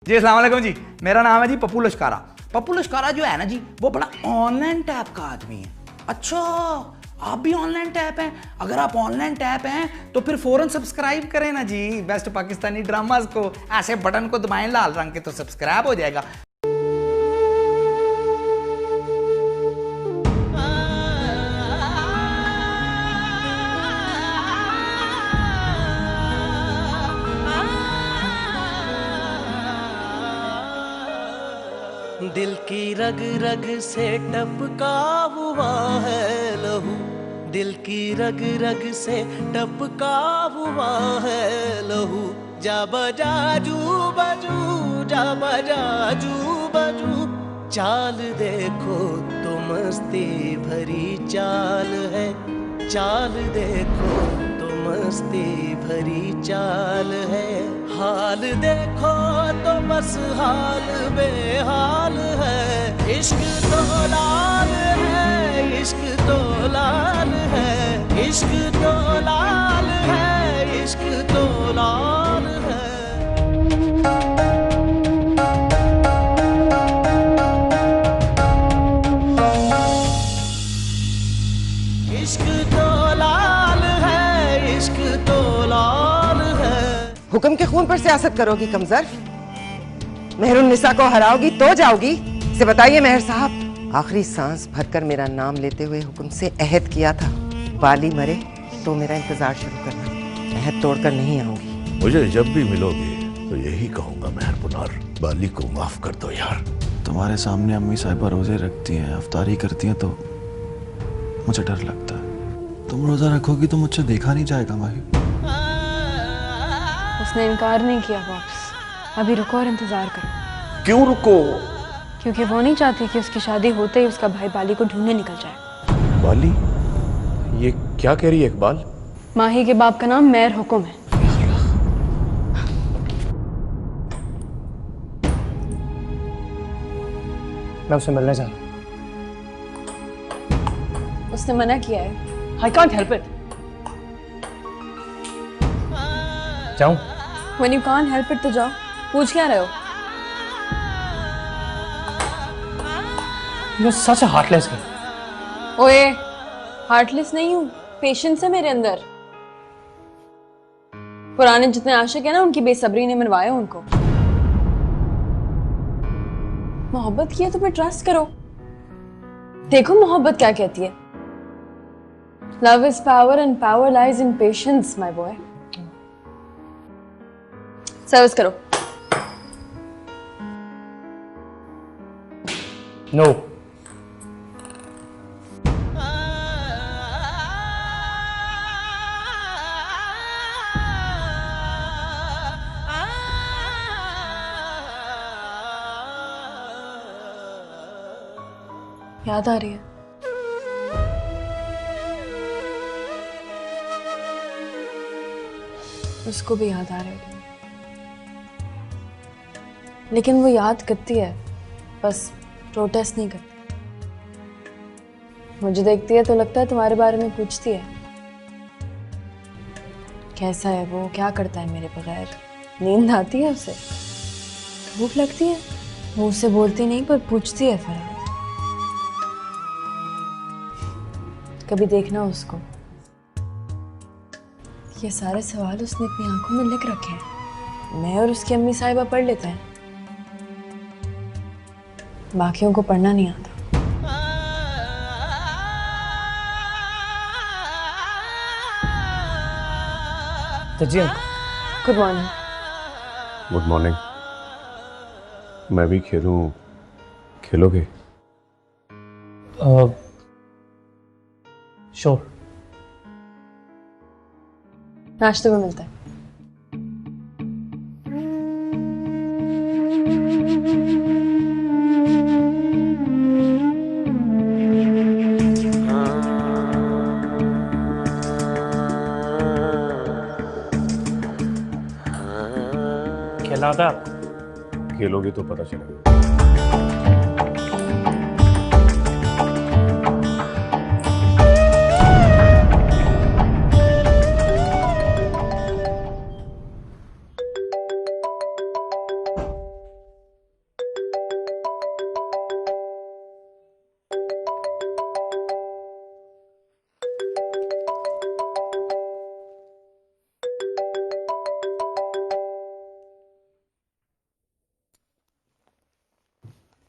जी अस्सलाम वालेकुम जी, मेरा नाम है जी पप्पू लश्कारा। पप्पू लश्कारा जो है ना जी, वो बड़ा ऑनलाइन टैप का आदमी है। अच्छा, आप भी ऑनलाइन टैप हैं? अगर आप ऑनलाइन टैप हैं तो फिर फौरन सब्सक्राइब करें ना जी बेस्ट पाकिस्तानी ड्रामाज को। ऐसे बटन को दबाएं लाल रंग के तो सब्सक्राइब हो जाएगा। दिल की रग रग से टपका हुआ है लहू, दिल की रग रग से टपका हुआ है लहू। जा बजा जू बजू, जा बजा जू बजू, चाल देखो तो मस्ती भरी चाल है, चाल देखो तो मस्ती भरी चाल है। हाल देखो तो बस हाल बेहाल है। इश्क तो लाल है, इश्क तो लाल है, इश्क तो लाल है, इश्क तो लाल है। इश्क तो लाल है, इश्क तो लाल है। हुक्म के खून पर सियासत करोगी कमजर? मेहरुन्निसा को हराओगी तो जाओगी? इसे बताइए मेहर साहब, आखिरी सांस भरकर मेरा नाम लेते हुए हुक्म से अहद किया था, बाली मरे तो मेरा इंतजार शुरू करना। अहद तोड़कर नहीं आऊंगी। मुझे जब भी मिलोगे तो यही कहूंगा मेहर पुनार, बाली को माफ कर दो यार। तुम्हारे सामने अम्मी साहिबा रोजे रखती हैं, अफ्तारी करती हैं, तो मुझे डर लगता है। तुम रोजा रखोगी तो मुझसे देखा नहीं जाएगा माही। उसने इनकार नहीं किया बॉस। अभी रुको और इंतजार करो। क्यों रुको? क्योंकि वो नहीं चाहती कि उसकी शादी होते ही उसका भाई बाली को ढूंढने निकल जाए। बाली? ये क्या कह रही है इकबाल? माही के बाप का नाम मेहर हुक्म है। मैं उससे मिलने जा रहा हूं। उसने मना किया है। I can't help it. जाऊं? When you can't help it तो जाओ। पूछ क्या रहे हो? You're such a heartless girl. ओए, हार्टलेस नहीं हूँ, पेशेंस है मेरे अंदर। पुराने जितने आशिक है ना, उनकी बेसब्री ने मनवाया उनको। मोहब्बत की है तो फिर ट्रस्ट करो। देखो मोहब्बत क्या कहती है। Love is power and power lies in patience, my boy. Service करो। No. याद आ रही है? उसको भी याद आ रही है, लेकिन वो याद करती है, बस प्रोटेस्ट नहीं करती। मुझे देखती है तो लगता है तुम्हारे बारे में पूछती है, कैसा है वो, क्या करता है मेरे बगैर। नींद आती है उसे, भूख लगती है, मुंह से बोलती नहीं पर पूछती है फरहाद। कभी देखना उसको, ये सारे सवाल उसने अपनी आंखों में लिख रखे हैं। मैं और उसकी अम्मी साहिबा पढ़ लेते हैं, बाकियों को पढ़ना नहीं आता। तो जी गुड मॉर्निंग। Good morning. मैं भी खेलूं? खेलोगे? श्योर। नाश्ते में मिलता है। खेलना आता है आपको? खेलोगे तो पता चलेगा।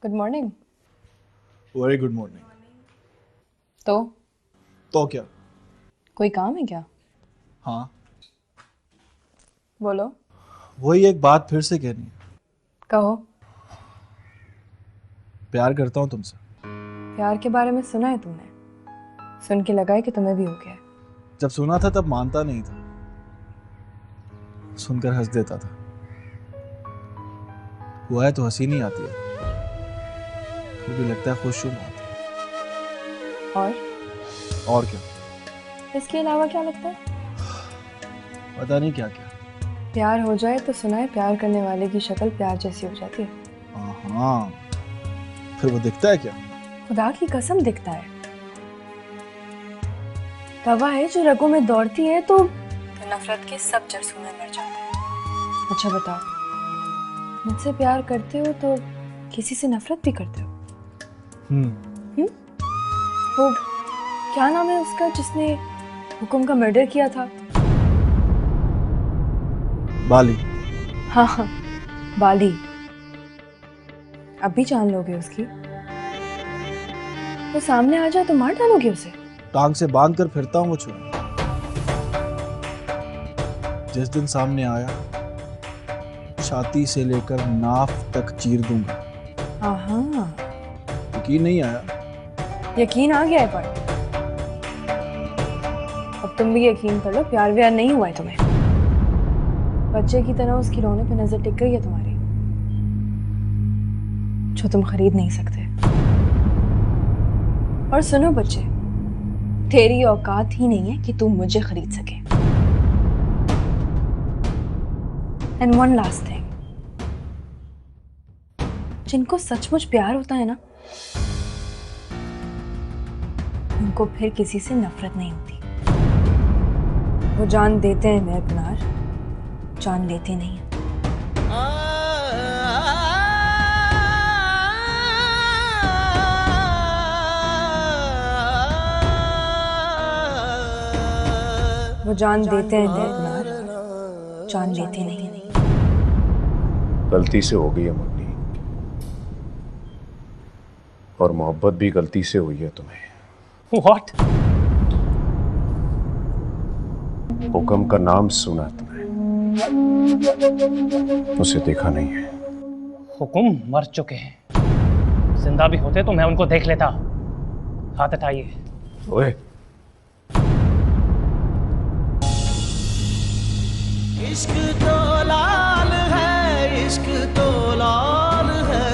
Good morning. Very good morning. तो क्या? कोई काम है क्या? हाँ, बोलो। वही एक बात फिर से कहनी है। कहो। प्यार करता हूँ तुमसे। प्यार के बारे में सुना है तुमने? सुन के लगा है कि तुम्हें भी हो गया है। जब सुना था तब मानता नहीं था, सुनकर हंस देता था। हुआ है तो हंसी नहीं आती है, फिर भी लगता है खुश हूँ बहुत। और क्या? इसके अलावा क्या लगता है? पता नहीं क्या क्या। प्यार हो जाए तो सुना है प्यार करने वाले की शक्ल प्यार जैसी हो जाती है। हाँ, फिर वो दिखता है क्या? खुदा की कसम दिखता है। हवा है जो रगों में दौड़ती है तो नफरत के सब जरसूने मर जाते हैं। अच्छा बताओ, मुझसे प्यार करते हो तो किसी से नफरत भी करते हो? वो क्या नाम है उसका जिसने हुकुम का मर्डर किया था? बाली। हाँ, बाली। अब भी जान लोगे उसकी? वो सामने आ जाए तो मार डालोगे उसे? टांग से बांध कर फिरता हूँ वो छुरा। जिस दिन सामने आया, छाती से लेकर नाफ तक चीर दूंगा। हाँ, यकीन नहीं आया? यकीन आ गया है पर अब तुम भी यकीन कर लो, प्यार व्यार नहीं हुआ है तुम्हें। बच्चे की तरह उसकी रोने पे नजर टिक गई है तुम्हारी, जो तुम खरीद नहीं सकते। और सुनो बच्चे, तेरी औकात ही नहीं है कि तुम मुझे खरीद सके। एंड वन लास्ट थिंग, जिनको सचमुच प्यार होता है ना, उनको फिर किसी से नफरत नहीं होती। वो जान देते हैं महबूनार, जान लेते नहीं है। वो जान देते हैं महबूनार, जान लेते नहीं है। गलती से हो गई है मुन्नी, और मोहब्बत भी गलती से हुई है तुम्हें। What? हुक्म का नाम सुना है तुमने, उसे देखा नहीं है। हुकुम मर चुके हैं, जिंदा भी होते तो मैं उनको देख लेता। हाथ हटाइए। ओए, इश्क तो लाल है, इश्क तो लाल है,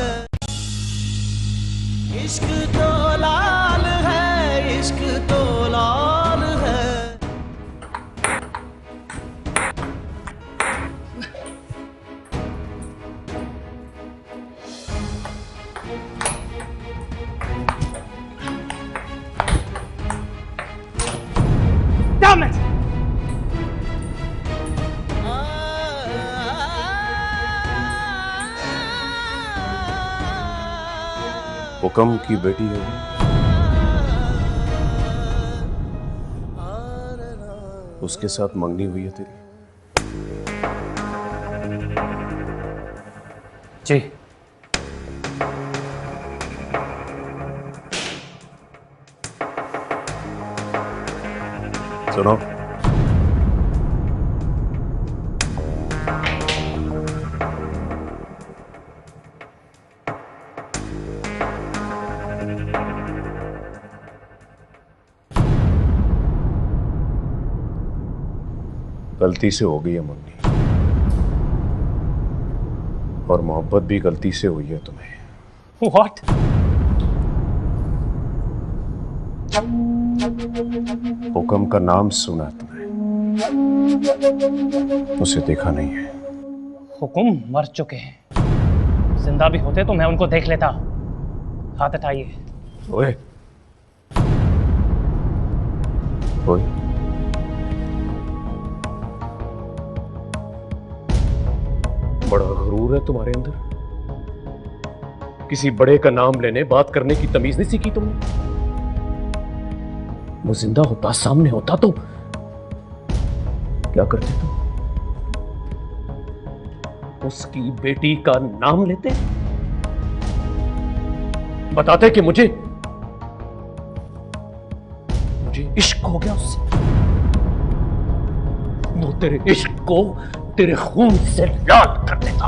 इश्क तो लाल है, इश्क तो लाल है। Damn it! हुक्म की बेटी है वो, उसके साथ मंगनी हुई है तेरी। जी। सुनो, गलती से हो गई है मुन्नी, और मोहब्बत भी गलती से हुई है तुम्हें। What? हुक्म का नाम सुना है तुमने, उसे देखा नहीं है। हुकुम मर चुके हैं, जिंदा भी होते तो मैं उनको देख लेता। हाथ हटाइए। ओए, ओए, बड़ा गरूर है तुम्हारे अंदर। किसी बड़े का नाम लेने, बात करने की तमीज नहीं सीखी तुमने। वो जिंदा होता, सामने होता तो क्या करते तुम? उसकी बेटी का नाम लेते? बताते कि मुझे इश्क हो गया उससे। वो तेरे इश्क को तेरे खून से लाल कर देता।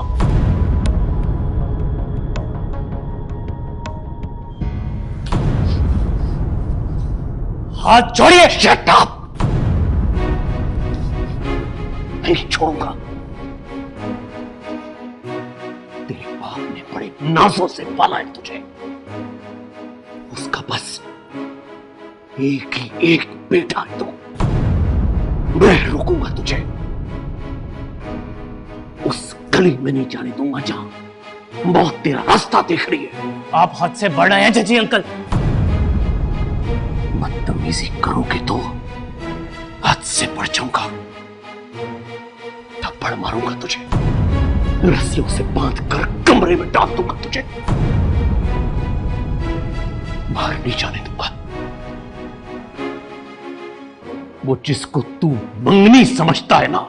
हाथ जोड़िए। Shut up. नहीं छोड़ूंगा। तेरे बाप ने बड़े नाजों से पाला है तुझे। उसका बस एक ही एक बेटा है तो मैं रोकूंगा तुझे। उस गली में नहीं जाने दूंगा जहां मौत तेरा रास्ता देख रही है। आप हद से बढ़ रहे हैं जजी अंकल। बदतमीजी करोगे तो हद से बढ़ जाऊंगा। थप्पड़ मारूंगा तुझे, रस्सियों से बांध कर कमरे में डाल दूंगा तुझे, बाहर नहीं जाने दूंगा। वो जिसको तू मंगनी समझता है ना,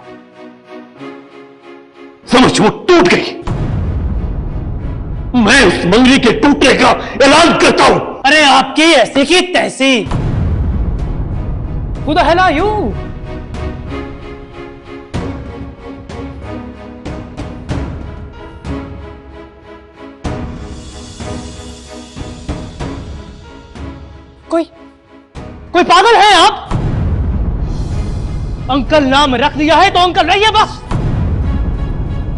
समझ वो टूट गई। मैं उस मंगनी के टूटने का ऐलान करता हूं। अरे आपकी ऐसी की तैसी। Who the hell are you? कोई पागल है आप? अंकल नाम रख दिया है तो अंकल रहिए बस।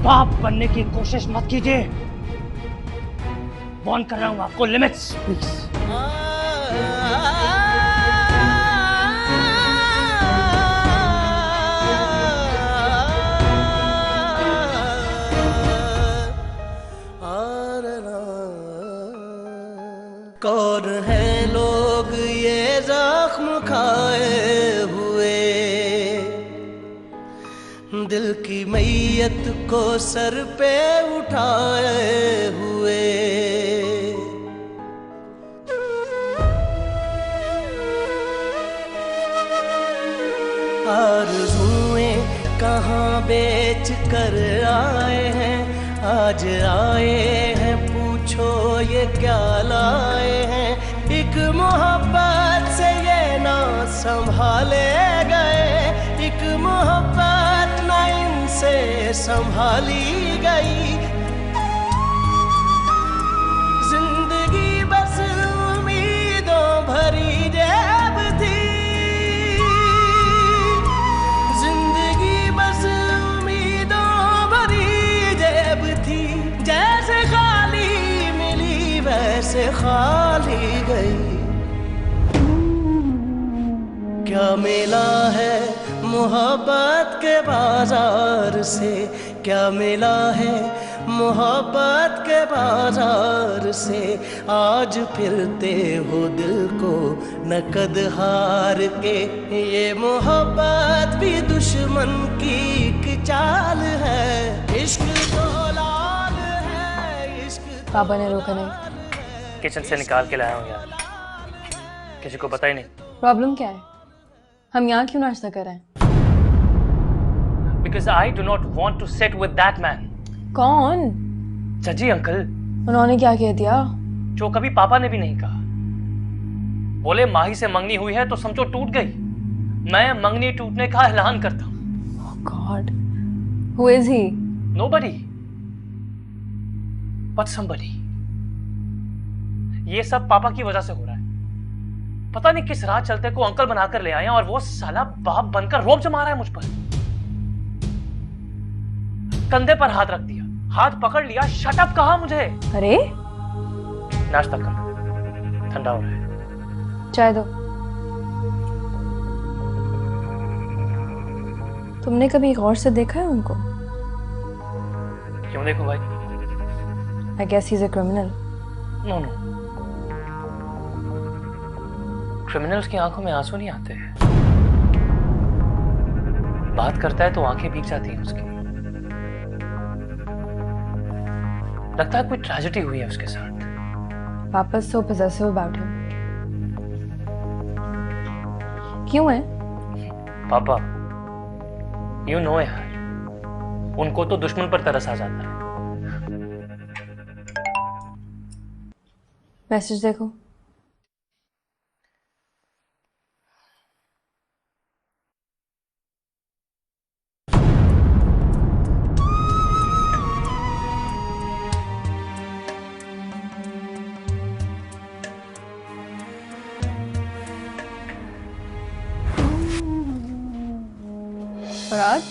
बाप बनने की कोशिश मत कीजिए। वार्न कर रहा हूं आपको, लिमिट्स प्लीज। कौन है लोग ये जख्म खाए हुए, दिल की मैयत को सर पे उठाए हुए। आरज़ुएं कहाँ बेच कर आए हैं, आज आए हैं पूछो ये क्या लाए हैं। एक मोहब्बत से ये ना संभाले गए, एक मोहब्बत ना इनसे संभाली गई। जिंदगी बस उम्मीदों भरी जेब थी, जिंदगी बस उम्मीदों भरी जेब थी। जैसे खाली मिली वैसे खाली गई। क्या मिला है मोहब्बत के बाजार से, क्या मिला है मोहब्बत के बाजार से। आज फिरते हो दिल को नकद हार के, ये मोहब्बत भी दुश्मन की एक चाल है। इश्क तो लाल है, इश्क पापा ने रोका नहीं। किचन से निकाल के लाया हूं यार, किसी को पता ही नहीं। प्रॉब्लम क्या है? हम यहाँ क्यों नाश्ता कर रहे हैं? Because I do not want to sit with that man. कौन? जजी अंकल। उन्होंने क्या कह दिया? जो कभी पापा ने भी नहीं कहा। बोले माही से मंगनी हुई है तो समझो टूट गई। मैं मंगनी टूटने का ऐलान करता हूं। Oh God, who is he? Nobody, but somebody. ये सब पापा की वजह से हो रहा है। पता नहीं किस राह चलते को अंकल बनाकर ले आए और वो साला बाप बनकर रोब जमा रहा है मुझ पर। कंधे पर हाथ रख दिया, हाथ पकड़ लिया, शट अप कहा मुझे। अरे नाश्ता कर, ठंडा हो रहा है। चाय दो। तुमने कभी गौर से देखा है उनको? क्यों देखो भाई? I guess he's a criminal. No no, criminals की आंखों में आंसू नहीं आते हैं। बात करता है तो आंखें भीग जाती हैं उसकी। लगता है कोई ट्रेजेडी हुई है उसके साथ। Papa's so possessive about him. क्यों है? पापा, यू नो यार, उनको तो दुश्मन पर तरस आ जाता है। मैसेज देखो। फराद,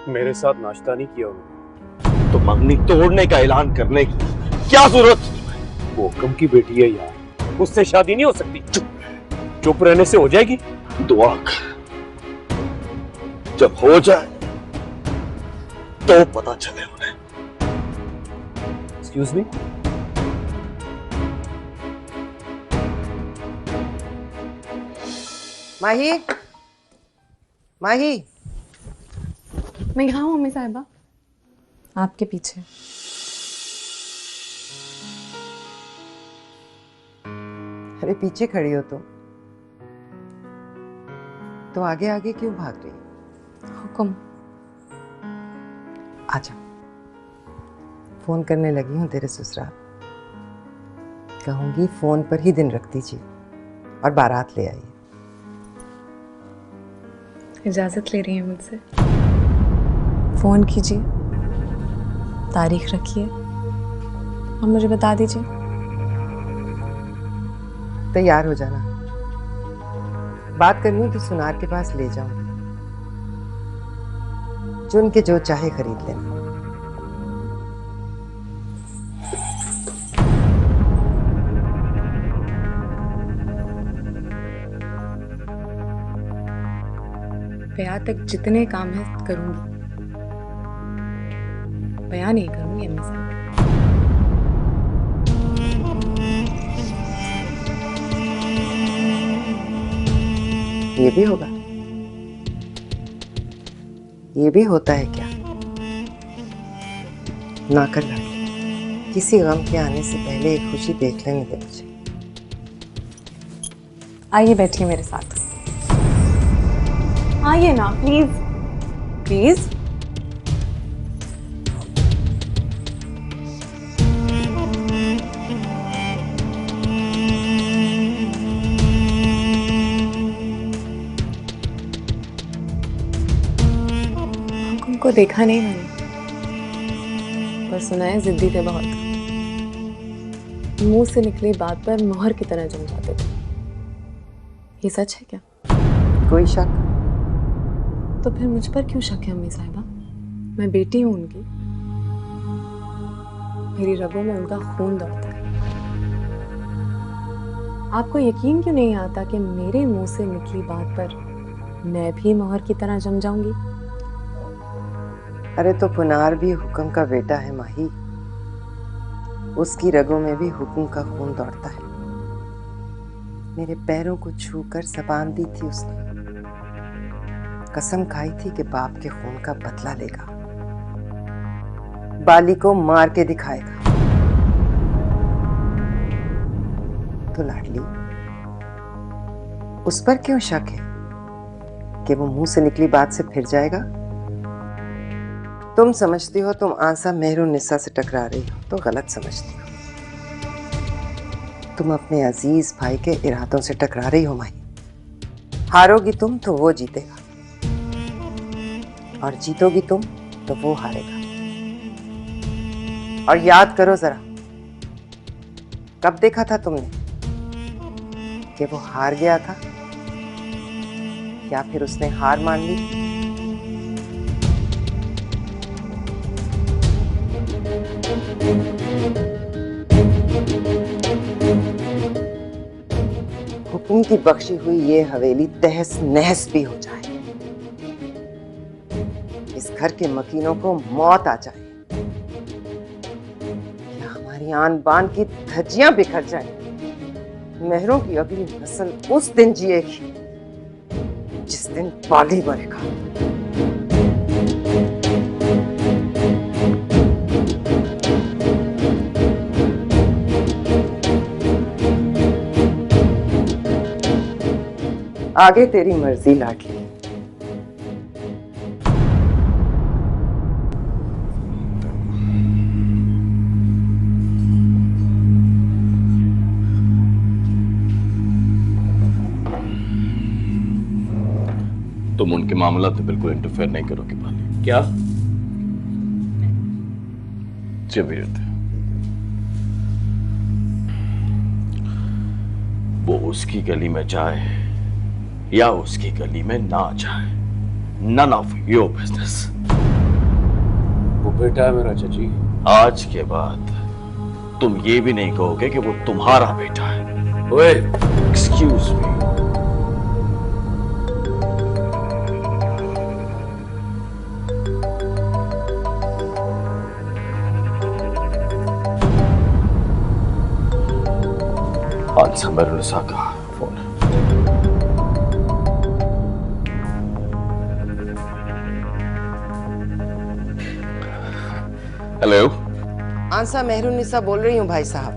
मेरे साथ नाश्ता नहीं किया उन्होंने तो मंगनी तोड़ने का ऐलान करने की क्या जरूरत? वो हुक्म की बेटी है यार, उससे शादी नहीं हो सकती। चुप रहने से हो जाएगी? दुआ कर, जब हो जाए तो पता चले उन्हें। एक्सक्यूज मी, माही, माही, मैं यहाँ हूँ मम्मी साहिबा, आपके पीछे। अरे पीछे खड़ी हो तुम तो आगे आगे क्यों भाग रही हो? हुक्म। आजा, फोन करने लगी हूँ तेरे ससुराल। कहूंगी फोन पर ही दिन रख दीजिए और बारात ले आइए। इजाजत ले रही हैं मुझसे? फोन कीजिए, तारीख रखिए और मुझे बता दीजिए। तैयार हो जाना, बात करनी हो तो सुनार के पास ले जाऊं, चुन के जो चाहे खरीद लेना। ब्याह तक जितने काम है करूंगी, बयान नहीं करूंगी अम्मी साहब। ये भी होगा? ये भी होता है क्या? ना कर लाडली, किसी गम के आने से पहले एक खुशी देख लेने दे मुझे। आइए बैठिए मेरे साथ, आइए ना प्लीज प्लीज। को देखा नहीं मैंने, पर सुना है जिद्दी थे बहुत। मुंह से निकली बात पर मोहर की तरह जम जाते थे। ये सच है क्या? कोई शक? तो फिर मुझ पर क्यों शक है अम्मी साहिबा? मैं बेटी हूं उनकी, मेरी रगों में उनका खून दौड़ता है। आपको यकीन क्यों नहीं आता कि मेरे मुंह से निकली बात पर मैं भी मोहर की तरह जम जाऊंगी? अरे तो पुनार भी हुक्म का बेटा है माही, उसकी रगों में भी हुक्म का खून दौड़ता है। मेरे पैरों को छूकर जबान दी थी उसने, कसम खाई थी कि बाप के खून का बदला लेगा, बाली को मार के दिखाएगा। तो लाडली, उस पर क्यों शक है कि वो मुंह से निकली बात से फिर जाएगा? तुम समझती हो तुम आंसा मेहरुन्निसा से टकरा रही हो तो गलत समझती हो। तुम अपने अजीज भाई के इरादों से टकरा रही हो माही। हारोगी तुम तो वो जीतेगा, और जीतोगी तुम तो वो हारेगा। और याद करो जरा, कब देखा था तुमने कि वो हार गया था या फिर उसने हार मान ली? हुक्म की बख्शी हुई ये हवेली तहस नहस भी हो जाए, इस घर के मकीनों को मौत आ जाए, या हमारी आन बान की धज्जियां बिखर जाए, मेहरों की अगली नस्ल उस दिन जिएगी जिस दिन बाली मरेगा। आगे तेरी मर्जी लाडली, तुम उनके मामला में बिल्कुल इंटरफेयर नहीं करोगे पाली। क्या? जबीरत वो उसकी गली में जाए या उसकी गली में ना जाए, नन ऑफ योर बिजनेस। वो बेटा है मेरा चाची। आज के बाद तुम ये भी नहीं कहोगे कि वो तुम्हारा बेटा है। ओए, एक्सक्यूज मी। आंसर मेहरुन्निसा का फोन है। हेलो। आंसा मेहरुन्निसा बोल रही हूँ भाई साहब।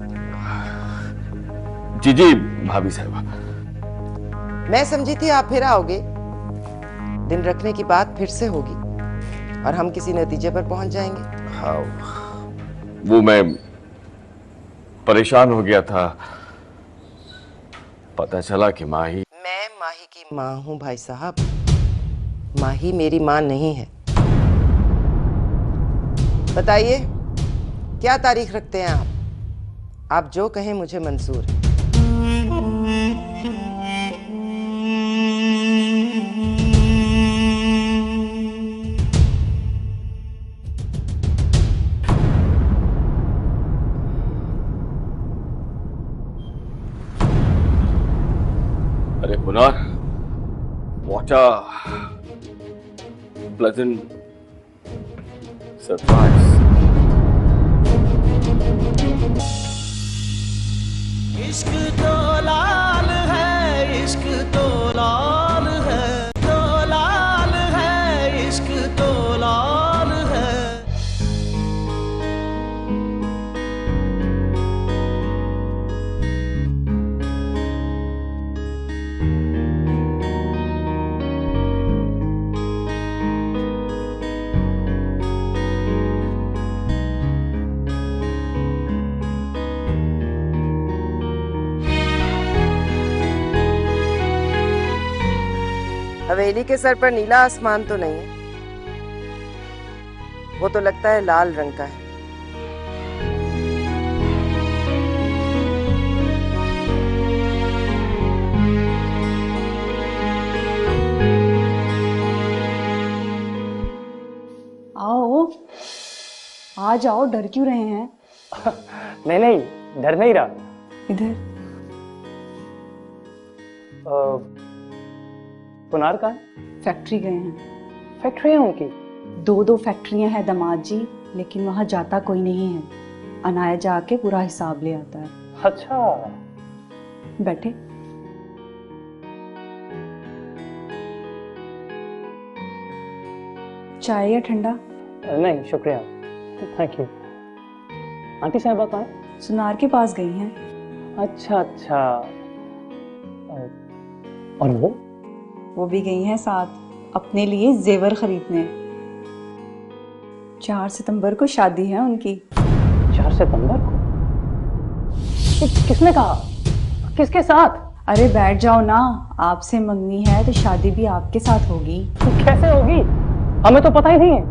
जी जी भाभी साहबा। मैं समझी थी आप फिर आओगे, दिन रखने की बात फिर से होगी और हम किसी नतीजे पर पहुंच जाएंगे। हाँ, वो मैं परेशान हो गया था, पता चला कि माही। मैं माही की माँ हूँ भाई साहब, माही मेरी माँ नहीं है। बताइए क्या तारीख रखते हैं आप जो कहें मुझे मंजूर है। अरे पुनार, what a pleasant surprise. इश्क तो लाल है, इश्क तो लाल है, तो लाल है, इश्क तो लाल है। हवेली के सर पर नीला आसमान तो नहीं है, वो तो लगता है लाल रंग का है। आओ, आ जाओ, डर क्यों रहे हैं? नहीं नहीं, डर नहीं रहा। इधर पुनार का फैक्ट्री गए हैं। फैक्ट्री है उनकी? दो फैक्ट्रियां हैं दामाद जी, लेकिन वहां जाता कोई नहीं है। अनाया जाके पूरा हिसाब ले आता है। अच्छा, बैठे। चाय या ठंडा? नहीं शुक्रिया, थैंक यू। आंटी साहबा कहाँ है? सुनार के पास गई हैं। अच्छा अच्छा। और वो भी गई हैं साथ, अपने लिए जेवर खरीदने। 4 सितंबर को शादी है उनकी। 4 सितंबर को? किसने कहा? किसके साथ? अरे बैठ जाओ ना, आपसे मंगनी है तो शादी भी आपके साथ होगी। कैसे होगी? हमें तो पता ही नहीं है,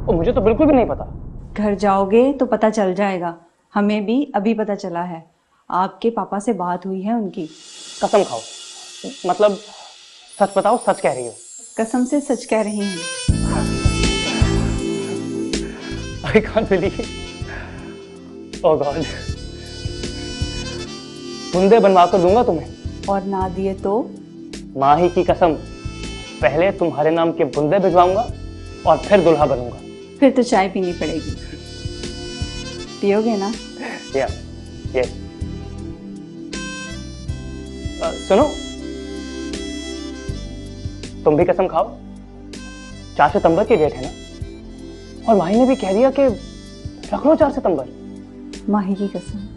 और मुझे तो बिल्कुल भी नहीं पता। घर जाओगे तो पता चल जाएगा। हमें भी अभी पता चला है, आपके पापा से बात हुई है उनकी। कसम खाओ, मतलब सच बताओ, सच कह रही हो? कसम से सच कह रही हूँ। I can't believe it. Oh God. बुंदे बनवा कर दूंगा तुम्हें। और ना दिए तो? माही की कसम, पहले तुम्हारे नाम के बुंदे भिजवाऊंगा और फिर दुल्हा बनूंगा। फिर तो चाय पीनी पड़ेगी, पियोगे ना? या, ये। सुनो, तुम भी कसम खाओ। 4 सितंबर की डेट है ना, और माही ने भी कह दिया कि रख लो 4 सितंबर। माही की कसम।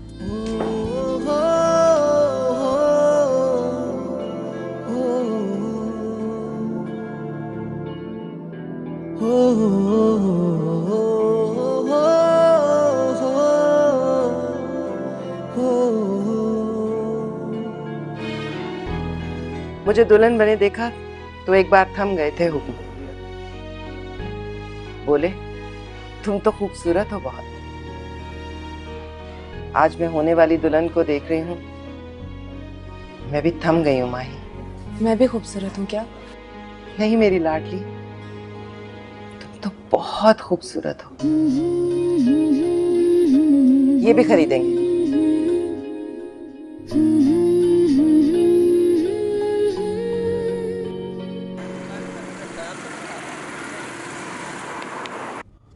मुझे दुल्हन बने देखा तो एक बार थम गए थे हुक्म। बोले तुम तो खूबसूरत हो बहुत। आज मैं होने वाली दुल्हन को देख रही हूँ, मैं भी थम गई हूँ माही। मैं भी खूबसूरत हूँ क्या? नहीं मेरी लाडली, तुम तो बहुत खूबसूरत हो। ये भी खरीदेंगे।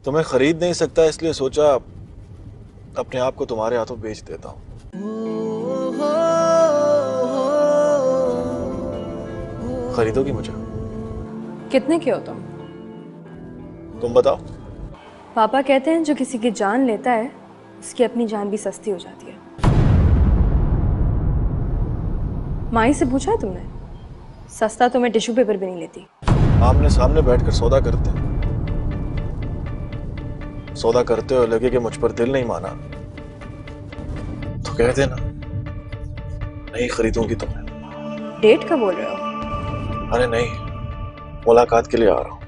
तुम्हें खरीद नहीं सकता इसलिए सोचा अपने आप को तुम्हारे हाथों बेच देता हूँ। खरीदोगी मुझे? कितने के हो तुम बताओ। पापा कहते हैं जो किसी की जान लेता है उसकी अपनी जान भी सस्ती हो जाती है। माई से पूछा है तुमने? सस्ता तो मैं टिश्यू पेपर भी नहीं लेती। आमने सामने बैठकर सौदा करते हैं। सौदा करते हो लगे कि मुझ पर दिल नहीं माना तो कह देना नहीं खरीदूंगी तुम्हें। डेट का बोल रहे हो? अरे नहीं, मुलाकात के लिए आ रहा हूँ।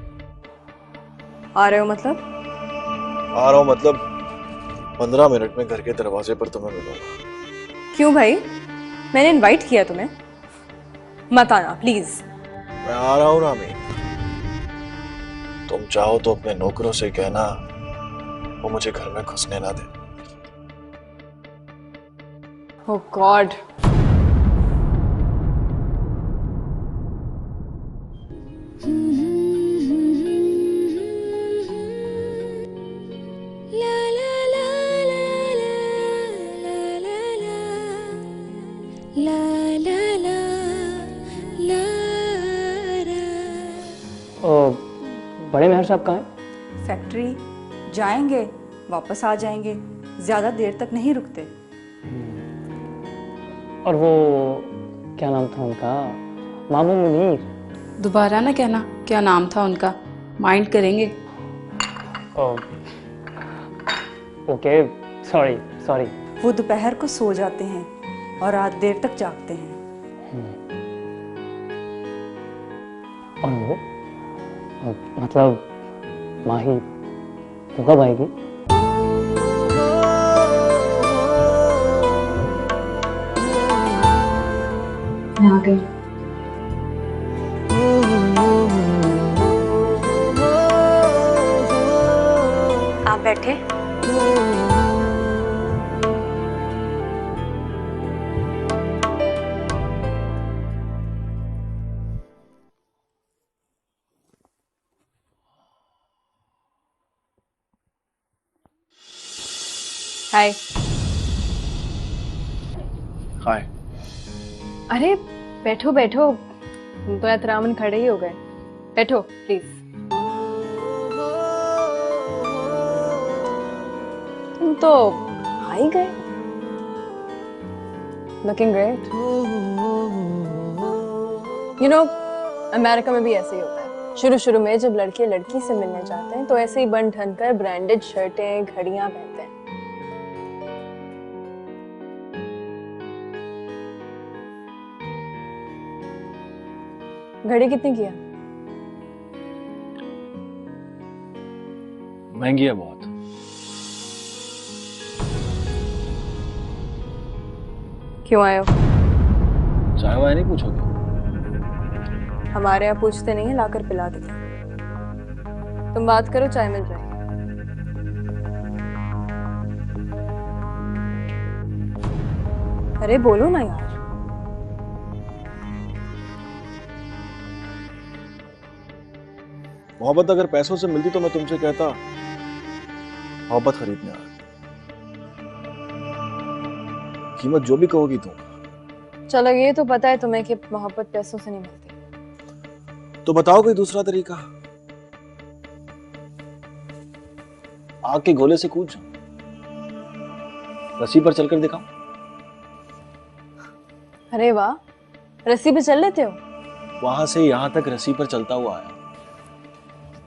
आ रहे हो मतलब? आ रहा हूँ मतलब 15 मिनट में घर के दरवाजे पर तुम्हें मिलूंगा। क्यों भाई, मैंने इनवाइट किया तुम्हें, मत आना प्लीज। मैं आ रहा हूँ रामी। तुम चाहो तो अपने नौकरों से कहना वो मुझे घर में घुसने ना दे। ओह गॉड। बड़े मेहर साहब कहाँ हैं? फैक्ट्री जाएंगे, वापस आ जाएंगे, ज्यादा देर तक नहीं रुकते। और वो क्या नाम था उनका, मामू मुनीर? दोबारा ना कहना क्या नाम था उनका, माइंड करेंगे। Okay sorry sorry. वो दोपहर को सो जाते हैं और रात देर तक जागते हैं। और वो मतलब माही तो कब आएगी? मैं आ गई। आप बैठे। हाय। हाय। अरे बैठो बैठो, तुम तो एहतरामन खड़े ही हो गए। बैठो प्लीज। तुम तो आ ही गए। Looking great. You know America में भी ऐसे ही होता है। शुरू शुरू में जब लड़के लड़की से मिलने जाते हैं तो ऐसे ही बन ठन कर ब्रांडेड शर्टें घड़ियां पहनते हैं। घड़ी कितने किया? महंगी है बहुत। क्यों आए हो? चाय वाय नहीं पूछोगे? हमारे यहाँ पूछते नहीं है, लाकर पिला देते। तुम बात करो, चाय मिल जाएगी। अरे बोलो ना यार। मोहब्बत अगर पैसों से मिलती तो मैं तुमसे कहता मोहब्बत खरीदने आ। कीमत जो भी कहोगी तुम। चलो ये तो पता है तुम्हें कि मोहब्बत पैसों से नहीं मिलती। तो बताओ कोई दूसरा तरीका। आग के गोले से कूद जाओ, रस्सी पर चलकर दिखाओ। अरे वाह, रस्सी पे चल लेते हो? वहां से यहां तक रस्सी पर चलता हुआ आया।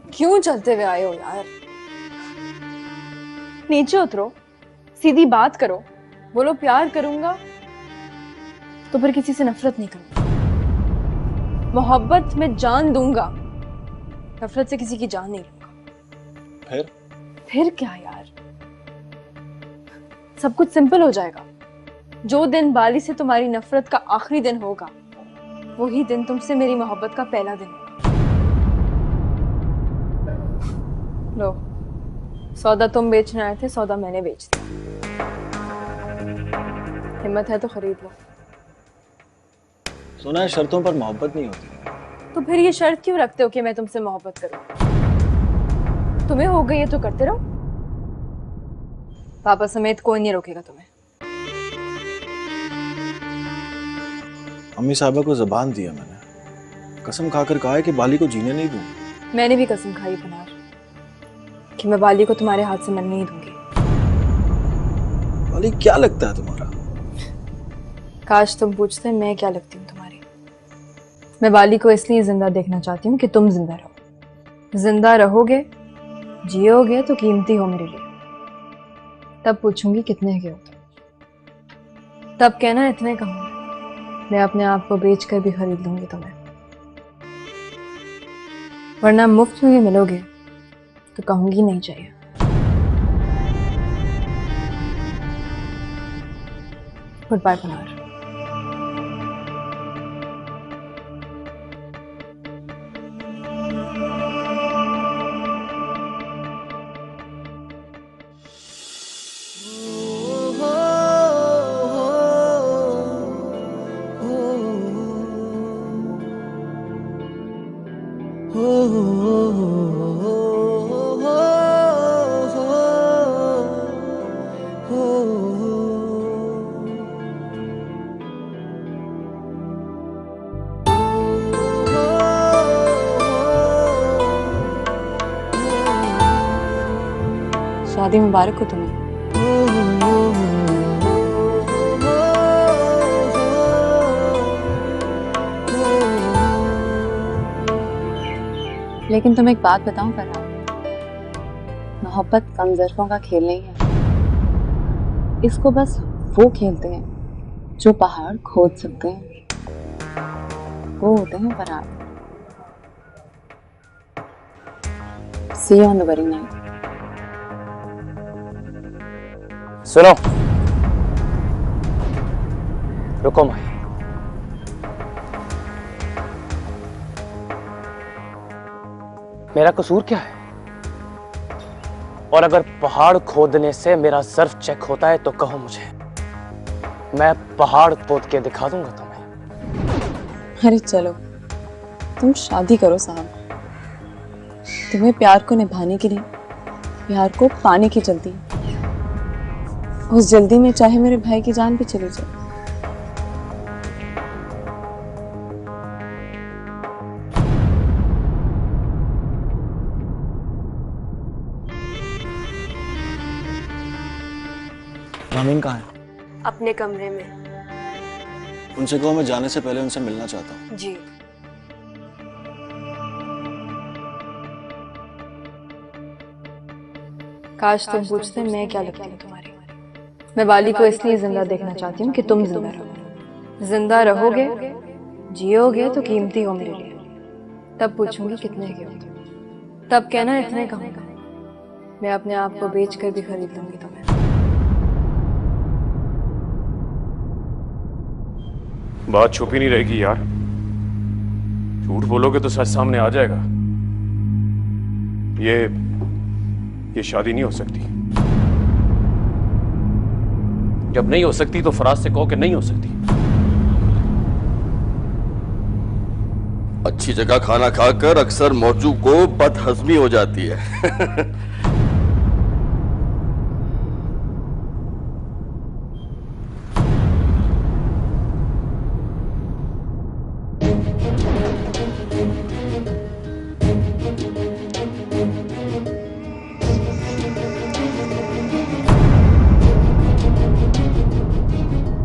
क्यों चलते हुए आए हो यार? नीचे उतरो, सीधी बात करो, बोलो प्यार करूंगा तो फिर किसी से नफरत नहीं करूंगा। मोहब्बत में जान दूंगा, नफरत से किसी की जान नहीं लूंगा। फिर क्या यार, सब कुछ सिंपल हो जाएगा। जो दिन बाली से तुम्हारी नफरत का आखिरी दिन होगा, वही दिन तुमसे मेरी मोहब्बत का पहला दिन होगा। लो, सौदा तुम बेचने आए थे, सौदा मैंने बेच दिया। हिम्मत है तो खरीद लो। सुना है शर्तों पर मोहब्बत नहीं होती। तो फिर ये शर्त क्यों रखते हो कि मैं तुमसे मोहब्बत करूं? तुम्हें हो गई है तो करते रहो, पापा समेत कोई नहीं रोकेगा तुम्हें। अम्मी साहबा को ज़बान दिया मैंने, कसम खाकर कहा है कि बाली को जीने नहीं दूंगा। मैंने भी कसम खाई पनार कि मैं बाली को तुम्हारे हाथ से मरने नहीं दूंगी। बाली क्या लगता है तुम्हारा? काश तुम पूछते मैं क्या लगती हूँ तुम्हारी। मैं बाली को इसलिए जिंदा देखना चाहती हूँ कि तुम जिंदा रहो। जिंदा रहोगे, जियोगे तो कीमती हो मेरे लिए। तब पूछूंगी कितने के हो तुम। तब कहना इतने का हूं मैं अपने आप को बेच कर भी खरीद लूंगी तुम्हें। वरना मुफ्त में भी मिलोगे तो कहूंगी नहीं चाहिए। गुड बाय पनार। शादी मुबारक हो तुम्हें। लेकिन तुम एक बात बताऊं फरहान, मोहब्बत कमजोरों का खेल नहीं है। इसको बस वो खेलते हैं जो पहाड़ खोद सकते हैं, वो होते हैं Farhan. See you on the wedding night. सुनो, रुको माही। मेरा कसूर क्या है? और अगर पहाड़ खोदने से मेरा सर्फ चेक होता है तो कहो मुझे, मैं पहाड़ खोद के दिखा दूंगा तुम्हें। अरे चलो, तुम शादी करो साहब। तुम्हें प्यार को निभाने के लिए प्यार को पाने की जल्दी, उस जल्दी में चाहे मेरे भाई की जान भी चली जाए। रामीन कहाँ है? अपने कमरे में। उनसे कहो मैं जाने से पहले उनसे मिलना चाहता हूँ। जी। काश तुम पूछते मैं क्या लगती हूँ तुम्हारी। मैं बाली को इसलिए जिंदा देखना चाहती हूँ कि तुम जिंदा रहो। जिंदा रहोगे, जियोगे तो कीमती हो मेरे लिए। तब पूछूंगी कितने के हो तुम। तब कहना इतने का होगा। मैं अपने आप को बेच कर भी खरीद लूंगी तुम्हें। बात छुपी नहीं रहेगी यार, झूठ बोलोगे तो सच सामने आ जाएगा। ये शादी नहीं हो सकती। जब नहीं हो सकती तो फराज से कहो कि नहीं हो सकती। अच्छी जगह खाना खाकर अक्सर मौजू को बदहजमी हो जाती है।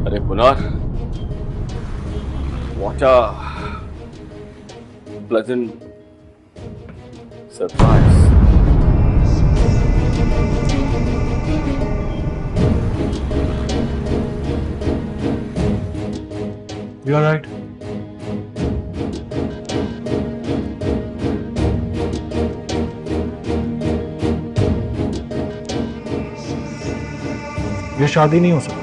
अरे पुनार, what a pleasant surprise. You all right? शादी नहीं हो सकती।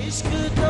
इश्क